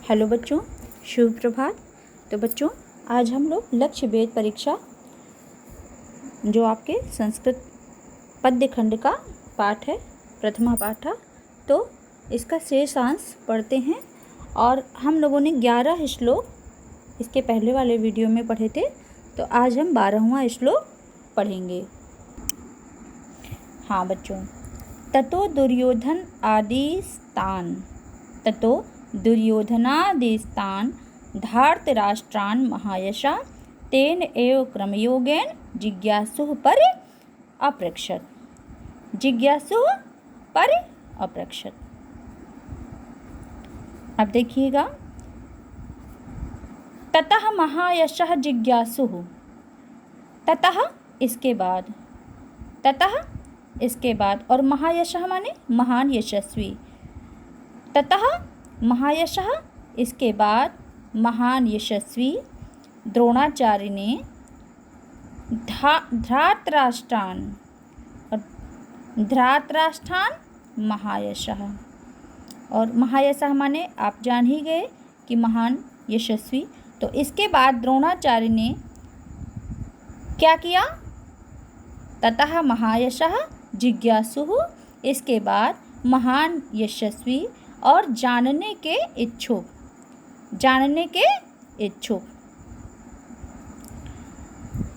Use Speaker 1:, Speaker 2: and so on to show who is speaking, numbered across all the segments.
Speaker 1: Hello बच्चों, शुभ प्रभात। तो बच्चों, आज हम लोग लक्ष्य भेद परीक्षा जो आपके संस्कृत पद्य खंड का पाठ है, प्रथमा पाठ है, तो इसका शेषांश पढ़ते हैं। और हम लोगों ने 11 श्लोक इसके पहले वाले वीडियो में पढ़े थे, तो आज हम 12वां श्लोक पढ़ेंगे। हाँ बच्चों, ततो दुर्योधन आदिस्तान, ततो दुर्योधनादिस्तान धार्तराष्ट्रान् महायशा तेन एव क्रमयोगेन जिज्ञासुः परि अपृच्छत्, जिज्ञासुः परि अपृच्छत्। अब देखिएगा, ततः महायशः जिज्ञासुः, ततः इसके बाद, ततः इसके बाद, और महायशः माने महान यशस्वी। ततः महायशः इसके बाद महान यशस्वी द्रोणाचार्य ने धृतराष्ट्रान्, धृतराष्ट्रान् महायशः, और महायशः माने आप जान ही गए कि महान यशस्वी। तो इसके बाद द्रोणाचार्य ने क्या किया? ततः महायशः जिज्ञासुः, इसके बाद महान यशस्वी और जानने के इच्छुक, जानने के इच्छुक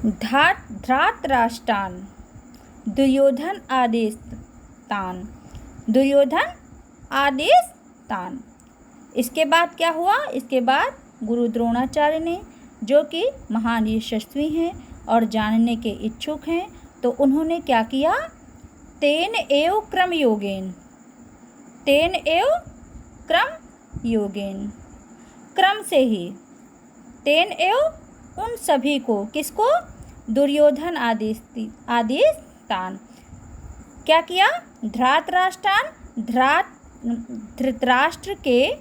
Speaker 1: धृतराष्ट्रान् दुर्योधन आदिस्तान, दुर्योधन आदिस्तान। इसके बाद क्या हुआ? इसके बाद गुरु द्रोणाचार्य ने, जो कि महान यशस्वी हैं और जानने के इच्छुक हैं, तो उन्होंने क्या किया? तेन एव क्रम योगेन, तेन एव क्रम योगेन, क्रम से ही, तेन एव उन सभी को, किसको? दुर्योधन आदिस्तान क्या किया? धृतराष्ट्रान्, धृतराष्ट्र के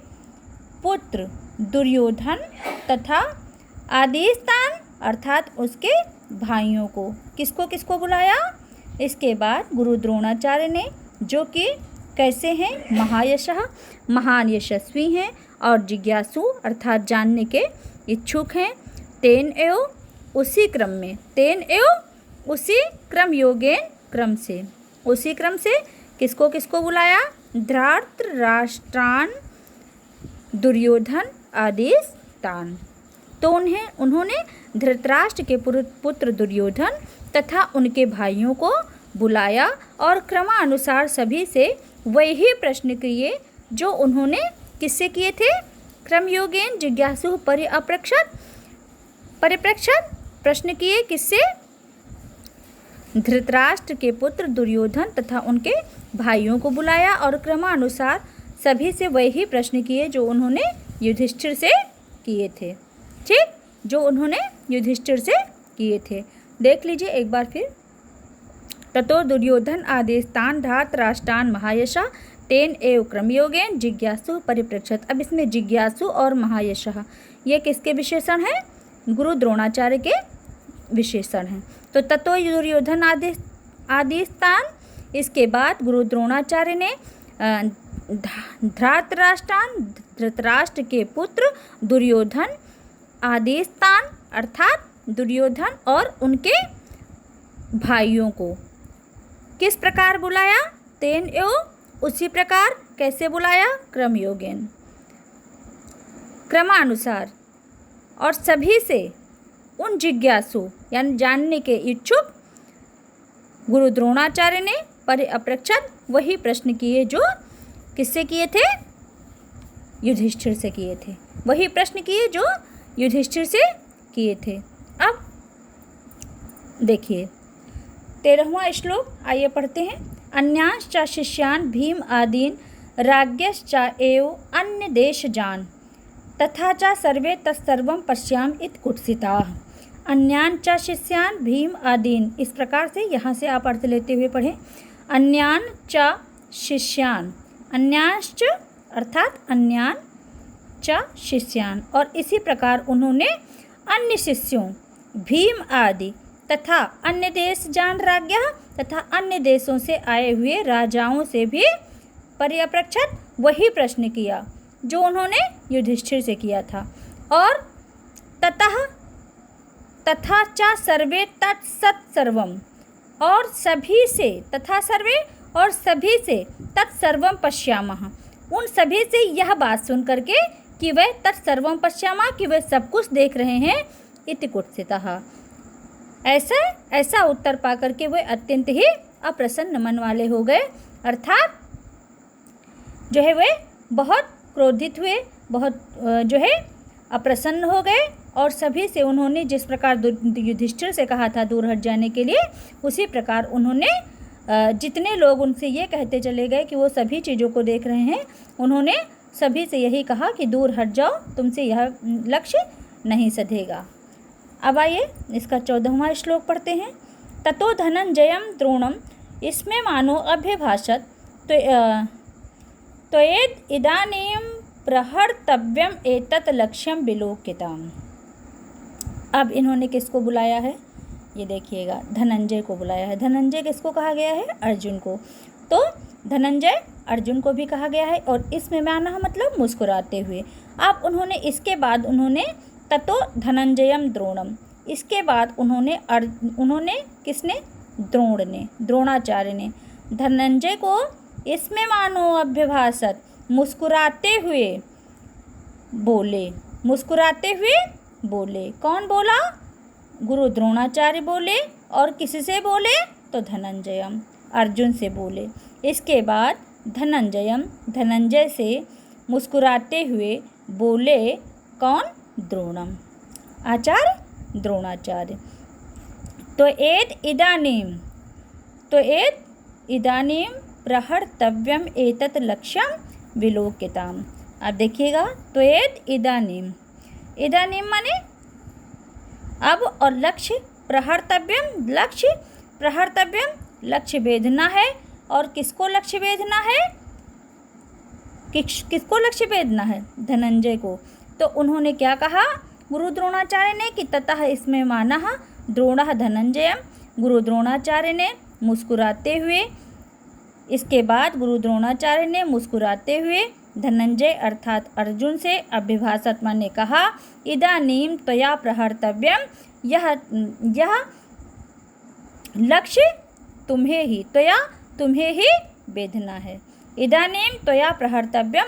Speaker 1: पुत्र दुर्योधन तथा आदिस्तान अर्थात उसके भाइयों को, किसको किसको बुलाया? इसके बाद गुरु द्रोणाचार्य ने, जो कि कैसे हैं? महायशः, महान यशस्वी हैं, और जिज्ञासु अर्थात जानने के इच्छुक हैं। तेन एव उसी क्रम में, तेन एव उसी क्रम योगेन, क्रम से, उसी क्रम से किसको किसको बुलाया? धृतराष्ट्रान् दुर्योधन आदिस्तान। तो उन्होंने धृतराष्ट्र के पुत्र दुर्योधन तथा उनके भाइयों को बुलाया और क्रमानुसार सभी से वही प्रश्न किए जो उन्होंने किससे किए थे? क्रमयोगेन जिज्ञासुः परि अपृच्छत्, परिपृच्छत् प्रश्न किए किससे? धृतराष्ट्र के पुत्र दुर्योधन तथा उनके भाइयों को बुलाया और क्रमानुसार सभी से वही प्रश्न किए जो उन्होंने युधिष्ठिर से किए थे। ठीक, जो उन्होंने युधिष्ठिर से किए थे। देख लीजिए एक बार फिर। ततो दुर्योधन आदिस्तान धृतराष्ट्रान् महायशः तेन एव क्रमयोगेन जिज्ञासुः परिपृच्छत्। अब इसमें जिज्ञासु और महायशः ये किसके विशेषण हैं? गुरु द्रोणाचार्य के विशेषण हैं। तो ततो दुर्योधन आदिस्तान, इसके बाद गुरु द्रोणाचार्य ने धृतराष्ट्रान्, धृतराष्ट्र के पुत्र दुर्योधन आदिस्तान अर्थात दुर्योधन और उनके भाइयों को किस प्रकार बुलाया? तेन एव उसी प्रकार, कैसे बुलाया? क्रमयोगेन, क्रमानुसार, और सभी से उन जिज्ञासु यानी जानने के इच्छुक गुरु द्रोणाचार्य ने परि अपृच्छत् वही प्रश्न किए जो किससे किए थे? युधिष्ठिर से किए थे। वही प्रश्न किए जो युधिष्ठिर से किए थे। अब देखिए 13वां श्लोक, आइए पढ़ते हैं। अन्यांश्च शिष्यान् भीम आदीन् राज्ञश्च एव अन्य देशजान् तथा च सर्वे तत्सर्वं पश्याम इति कुत्सिताः। अन्यान् च शिष्यान् भीम आदीन्, इस प्रकार से यहाँ से आप अर्थ लेते हुए पढ़ें। अन्यान् च शिष्यान्, अन्यांश्च अर्थात अन्यान् च शिष्यान्, और इसी प्रकार उन्होंने अन्य शिष्यों भीम आदि तथा अन्य देश जान राज्ञा तथा अन्य देशों से आए हुए राजाओं से भी पर्यप्रक्षत वही प्रश्न किया जो उन्होंने युधिष्ठिर से किया था। और तथा च सर्वे तत्सर्वम, और सभी से, तथा सर्वे और सभी से, तत्सर्वम पश्यामः, उन सभी से यह बात सुन करके कि वह तत्सर्वम पश्यामः, कि वह सब कुछ देख रहे हैं, इति कुत्सितः, ऐसा उत्तर पा करके वे अत्यंत ही अप्रसन्न मन वाले हो गए। अर्थात जो है वे बहुत क्रोधित हुए, बहुत जो है अप्रसन्न हो गए, और सभी से उन्होंने जिस प्रकार युधिष्ठिर से कहा था दूर हट जाने के लिए, उसी प्रकार उन्होंने जितने लोग उनसे ये कहते चले गए कि वो सभी चीज़ों को देख रहे हैं, उन्होंने सभी से यही कहा कि दूर हट जाओ, तुमसे यह लक्ष्य नहीं सधेगा। अब आइए इसका 14वां श्लोक पढ़ते हैं। ततो धनंजयम द्रोणम, इसमें मानो अभ्यभाषत त्वयेद इदानीं प्रहर्तव्यम एतत् लक्ष्यम विलोकितम्। अब इन्होंने किसको बुलाया है, ये देखिएगा, धनंजय को बुलाया है। धनंजय किसको कहा गया है, अर्जुन को। तो धनंजय अर्जुन को भी कहा गया है, और इसमें माना मतलब मुस्कुराते हुए। अब उन्होंने इसके बाद उन्होंने ततो धनंजयम द्रोणम, इसके बाद उन्होंने किसने, द्रोण ने, द्रोणाचार्य ने धनंजय को इसमें मानो अभ्यभाषत, मुस्कुराते हुए बोले, मुस्कुराते हुए बोले। कौन बोला, गुरु द्रोणाचार्य बोले, और किससे बोले, तो धनंजयम, अर्जुन से बोले। इसके बाद धनंजय से मुस्कुराते हुए बोले, कौन, द्रोणम, आचार्य द्रोणाचार्य। तो इदानीं प्रहर्तव्यम एतत् लक्ष्यम विलोकिताम। अब देखिएगा, तो इदानीं माने अब, और लक्ष्य प्रहर्तव्यम, लक्ष्य वेधना है। और किसको लक्ष्य वेधना है, किसको लक्ष्य वेधना है, धनंजय को। तो उन्होंने क्या कहा गुरु द्रोणाचार्य ने कि ततः इसमें मानः द्रोणः धनंजयम, गुरु द्रोणाचार्य ने मुस्कुराते हुए, इसके बाद गुरु द्रोणाचार्य ने मुस्कुराते हुए धनंजय अर्थात अर्जुन से अभ्यभाषत माने कहा, इदानीं त्वया प्रहर्तव्यम, यह लक्ष्य तुम्हें ही वेधना है। इदानीं त्वया प्रहर्तव्यम,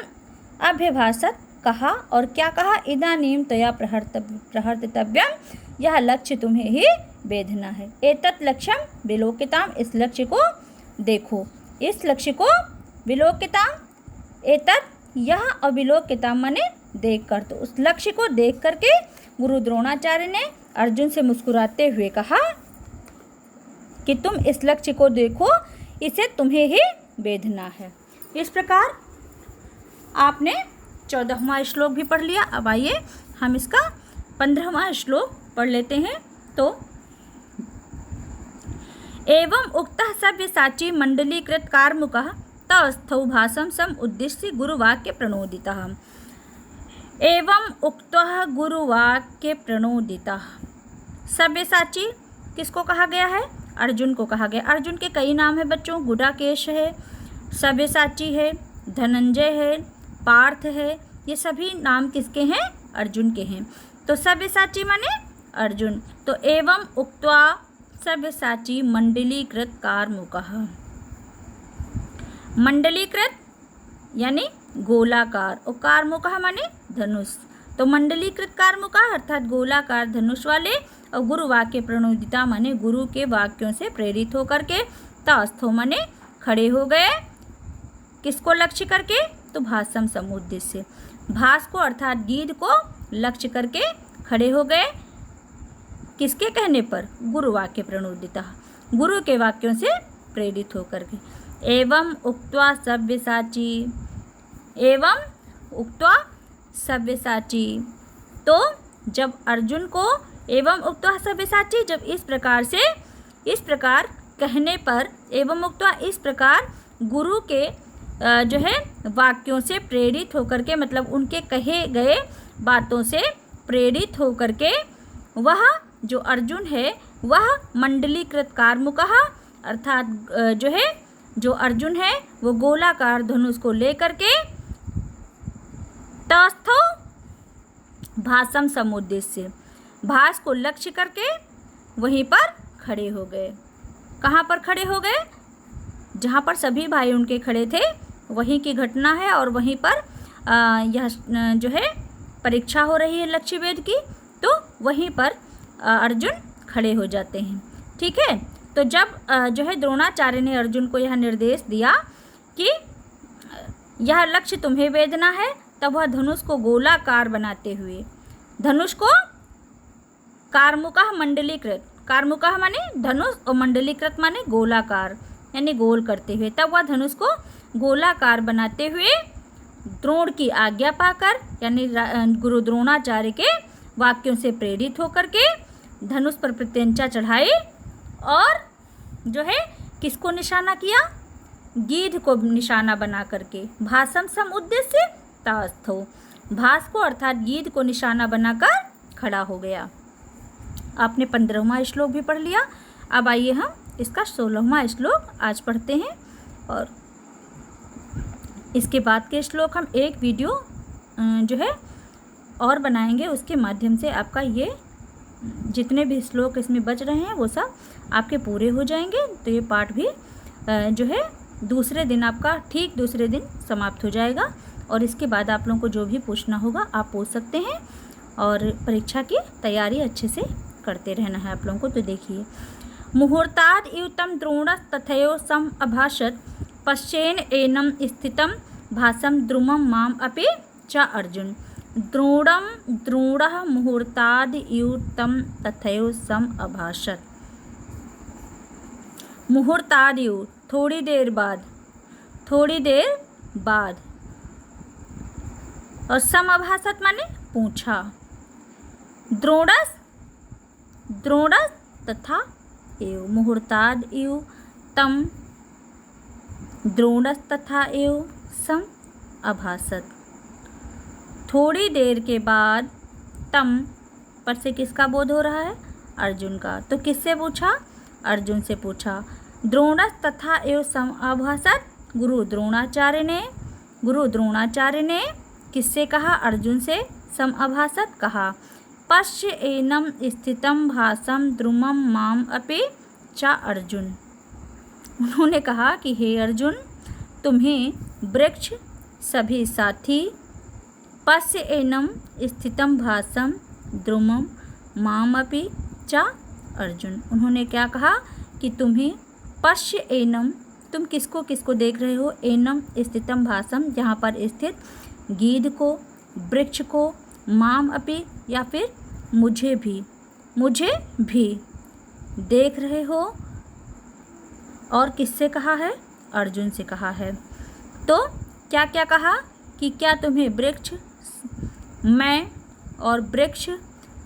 Speaker 1: अभ्यभाषत कहा, और क्या कहा, इदानीं त्वया प्रहर्तव्यम, यह लक्ष्य तुम्हें ही वेधना है। एतत् लक्ष्यम विलोकिताम, इस लक्ष्य को देखो, इस लक्ष्य को विलोकिताम, एतत् यह, और विलोकिताम माने देख कर। तो उस लक्ष्य को देख करके गुरु द्रोणाचार्य ने अर्जुन से मुस्कुराते हुए कहा कि तुम इस लक्ष्य को देखो, इसे तुम्हें ही वेधना है। इस प्रकार आपने 14वां श्लोक भी पढ़ लिया। अब आइए हम इसका 15वां श्लोक पढ़ लेते हैं। तो एवं उक्तः सव्यसाची मंडलीकृत कार्मुकः तस्थौ भासं सम उद्दिश्य गुरुवाक्य प्रणोदितः। एवं उक्तः गुरुवाक्य प्रणोदितः, सव्यसाची किसको कहा गया है, अर्जुन को कहा गया। अर्जुन के कई नाम है बच्चों, गुडाकेश है, सव्यसाची है, धनंजय है, पार्थ है, ये सभी नाम किसके हैं, अर्जुन के हैं। तो सव्यसाची माने अर्जुन। तो एवं उक्त्वा सव्यसाची मंडलीकृत कार्मुकः, मंडलीकृत यानी गोलाकार, और कार्मुकः माने धनुष। तो मंडलीकृत कार्मुकः अर्थात गोलाकार धनुष वाले, और गुरु वाक्य प्रणोदिता माने गुरु के वाक्यों से प्रेरित होकर के, तस्थौ माने खड़े हो गए, किसको लक्ष्य करके, तो भासम समुद्देश्य, भास को अर्थात गिद्ध को लक्ष्य करके खड़े हो गए, किसके कहने पर, गुरु वाक्य प्रणोदिता, गुरु के वाक्यों से प्रेरित होकर के। एवं उक्त्वा सव्यसाची, एवं उक्त्वा सव्यसाची, तो जब अर्जुन को एवं उक्त्वा सव्यसाची, जब इस प्रकार कहने पर, एवं उक्त्वा इस प्रकार गुरु के जो है वाक्यों से प्रेरित होकर के, मतलब उनके कहे गए बातों से प्रेरित होकर के, वह जो अर्जुन है वह मंडलीकृत कार्मुकः अर्थात जो अर्जुन है वो गोलाकार धनुष को लेकर के तस्थो भासम समुद्देश्य, भास को लक्ष्य करके वहीं पर खड़े हो गए। कहाँ पर खड़े हो गए? जहाँ पर सभी भाई उनके खड़े थे वहीं की घटना है और वहीं पर यह जो है परीक्षा हो रही है लक्ष्य वेध की, तो वहीं पर अर्जुन खड़े हो जाते हैं। ठीक है, तो जब जो है द्रोणाचार्य ने अर्जुन को यह निर्देश दिया कि यह लक्ष्य तुम्हें वेदना है, तब वह धनुष को गोलाकार बनाते हुए, धनुष को कार्मुकः मंडलीकृत, कार्मुकः माने धनुष और मंडलीकृत माने गोलाकार, यानी गोल करते हुए, तब वह धनुष को गोलाकार बनाते हुए द्रोण की आज्ञा पाकर, यानी गुरु द्रोणाचार्य के वाक्यों से प्रेरित होकर के धनुष पर प्रत्यंचा चढ़ाई और जो है किसको निशाना किया? गीध को निशाना बना करके। भासम सम उद्देश्य तास्थो, भास को अर्थात गीध को निशाना बनाकर खड़ा हो गया। आपने 15वां श्लोक भी पढ़ लिया। अब आइए हम इसका 16वां श्लोक आज पढ़ते हैं और इसके बाद के श्लोक हम एक वीडियो जो है और बनाएंगे, उसके माध्यम से आपका ये जितने भी श्लोक इसमें बच रहे हैं वो सब आपके पूरे हो जाएंगे। तो ये पाठ भी जो है दूसरे दिन आपका ठीक दूसरे दिन समाप्त हो जाएगा और इसके बाद आप लोगों को जो भी पूछना होगा आप पूछ सकते हैं और परीक्षा की तैयारी अच्छे से करते रहना है आप लोगों को। तो देखिए, मुहूर्ताद इव तम द्रोणस् तथैव सम अभाषत पश्चेन एनम स्थितम भासम द्रुमम माम अपि च अर्जुन। द्रोणः मुहूर्ताद इव तम तथैव सम अभाषत। मुहूर्ताद इव थोड़ी देर बाद, थोड़ी देर बाद, और सम अभाषत माने पूछा। द्रोणस्, द्रोणस् तथा एव, मुहूर्ताद इव तम, द्रोणस् तथा एव सम अभाषत। थोड़ी देर के बाद, तम पर से किसका बोध हो रहा है? अर्जुन का। तो किससे पूछा? अर्जुन से पूछा। द्रोणस् तथा एव सम अभाषत, गुरु द्रोणाचार्य ने, गुरु द्रोणाचार्य ने किससे कहा? अर्जुन से सम अभाषत कहा। पश्य एनम स्थितम भासम द्रुमम माम अपि च अर्जुन। उन्होंने कहा कि हे अर्जुन, तुम्हें वृक्ष सभी साथी, पश्य एनम स्थितम भासम द्रुमम माम अपि च अर्जुन। उन्होंने क्या कहा कि तुम्हें पश्य एनम, तुम किसको किसको देख रहे हो? एनम स्थितम भासम, यहाँ पर स्थित गीध को, वृक्ष को, माम अपि या फिर मुझे भी, मुझे भी देख रहे हो। और किससे कहा है? अर्जुन से कहा है। तो क्या क्या कहा कि क्या तुम्हें वृक्ष, मैं और वृक्ष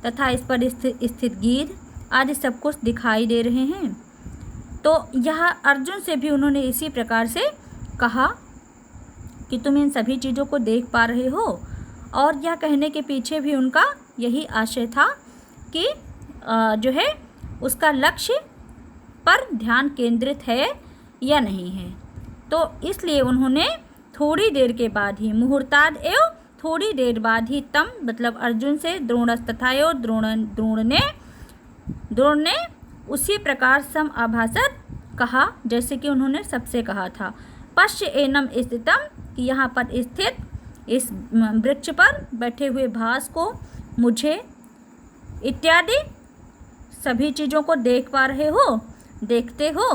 Speaker 1: तथा इस पर स्थित गीध आदि सब कुछ दिखाई दे रहे हैं? तो यह अर्जुन से भी उन्होंने इसी प्रकार से कहा कि तुम इन सभी चीज़ों को देख पा रहे हो। और यह कहने के पीछे भी उनका यही आशय था कि जो है उसका लक्ष्य पर ध्यान केंद्रित है या नहीं है। तो इसलिए उन्होंने थोड़ी देर के बाद ही, मुहूर्ताद एव थोड़ी देर बाद ही, तम मतलब अर्जुन से, द्रोणस् तथा एव द्रोण ने उसी प्रकार सम अभाषत कहा जैसे कि उन्होंने सबसे कहा था। पश्य एनम स्थितम, कि यहाँ पर स्थित इस वृक्ष पर बैठे हुए भास को, मुझे इत्यादि सभी चीज़ों को देख पा रहे हो, देखते हो।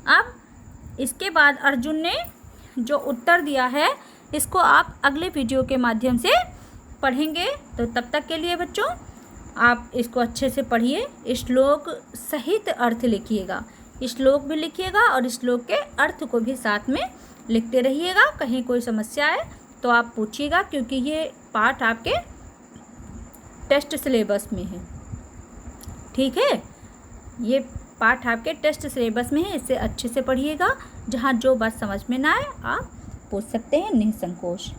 Speaker 1: अब इसके बाद अर्जुन ने जो उत्तर दिया है इसको आप अगले वीडियो के माध्यम से पढ़ेंगे। तो तब तक के लिए बच्चों आप इसको अच्छे से पढ़िए, श्लोक सहित अर्थ लिखिएगा, श्लोक भी लिखिएगा और श्लोक के अर्थ को भी साथ में लिखते रहिएगा। कहीं कोई समस्या है तो आप पूछिएगा, क्योंकि ये पाठ आपके टेस्ट सिलेबस में है। ठीक है, ये पाठ आपके टेस्ट सिलेबस में है, इससे अच्छे से पढ़िएगा। जहाँ जो बात समझ में ना आए आप पूछ सकते हैं निसंकोच।